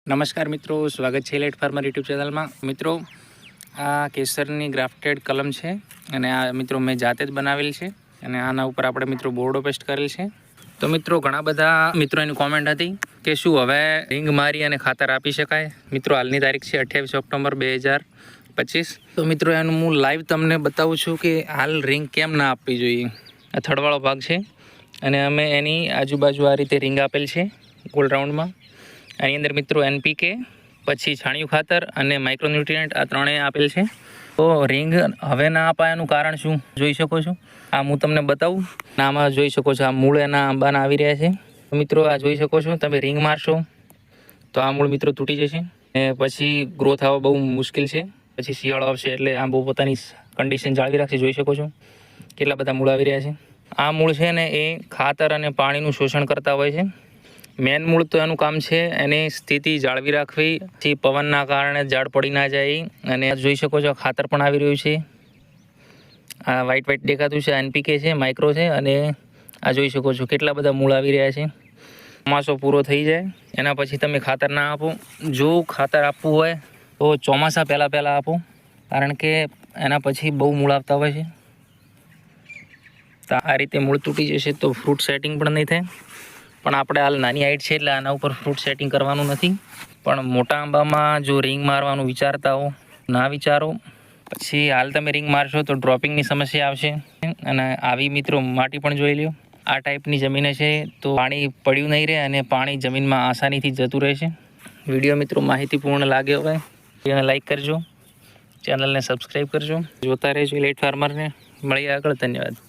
નમસ્કાર મિત્રો, સ્વાગત છે ઇલાઇટ ફાર્મર યુટ્યુબ ચેનલમાં. મિત્રો, આ કેસરની ગ્રાફ્ટેડ કલમ છે અને આ મિત્રો મેં જાતે જ બનાવેલ છે અને આના ઉપર આપણે મિત્રો બોર્ડો પેસ્ટ કરેલ છે. તો મિત્રો ઘણા બધા મિત્રોની કોમેન્ટ હતી કે શું હવે રિંગ મારી અને ખાતર આપી શકાય. મિત્રો હાલની તારીખ છે 28 ઓક્ટોબર 2025. તો મિત્રો એનું હું લાઈવ તમને બતાવું છું કે હાલ રિંગ કેમ ના આપવી જોઈએ. આ થડવાળો ભાગ છે અને અમે એની આજુબાજુ આ રીતે રિંગ આપેલ છે ગોલ રાઉન્ડમાં. આની અંદર મિત્રો NPK, પછી છાણિયું ખાતર અને માઇક્રોન્યુટ્રિયન્ટ આ ત્રણેય આપેલ છે. તો રિંગ હવે ના અપાયાનું કારણ શું જોઈ શકો છો. આ હું તમને બતાવું. આમાં જોઈ શકો છો આ મૂળ એના આંબાના આવી રહ્યા છે. તો મિત્રો આ જોઈ શકો છો, તમે રિંગ મારશો તો આ મૂળ મિત્રો તૂટી જશે અને પછી ગ્રોથ આવવા બહુ મુશ્કેલ છે. પછી શિયાળો આવશે એટલે આંબો પોતાની કન્ડિશન જાળવી રાખશે. જોઈ શકો છો કેટલા બધા મૂળ આવી રહ્યા છે. આ મૂળ છે ને એ ખાતર અને પાણીનું શોષણ કરતા હોય છે. મેન મૂળ તો એનું કામ છે એની સ્થિતિ જાળવી રાખવી, પછી પવનના કારણે ઝાડ પડી ના જાય. અને જોઈ શકો છો ખાતર પણ આવી રહ્યું છે. આ વ્હાઈટ દેખાતું છે NPK છે, માઇક્રો છે અને આ જોઈ શકો છો કેટલા બધા મૂળ આવી રહ્યા છે. ચોમાસો પૂરો થઈ જાય એના પછી તમે ખાતર ના આપો. જો ખાતર આપવું હોય તો ચોમાસા પહેલાં આપો, કારણ કે એના પછી બહુ મૂળ આવતા હોય છે. તો આ રીતે મૂળ તૂટી જશે તો ફ્રૂટ સેટિંગ પણ નહીં થાય. પણ આપણે હાલ નાની હાઈટ છે એટલે આના ઉપર ફ્રૂટ સેટિંગ કરવાનું નથી. પણ મોટા આંબામાં જો રિંગ મારવાનું વિચારતા હો, ના વિચારો. પછી હાલ તમે રિંગ મારશો તો ડ્રોપિંગની સમસ્યા આવશે. અને આવી મિત્રો માટી પણ જોઈ લ્યો. આ ટાઈપની જમીન છે તો પાણી પડ્યું નહીં રહે અને પાણી જમીનમાં આસાનીથી જતું રહેશે. વિડીયો મિત્રો માહિતીપૂર્ણ લાગ્યો હોય એને લાઈક કરજો, ચેનલને સબસ્ક્રાઈબ કરજો, જોતા રહેજો ઇલાઇટ ફાર્મરને. મળીએ આગળ. ધન્યવાદ.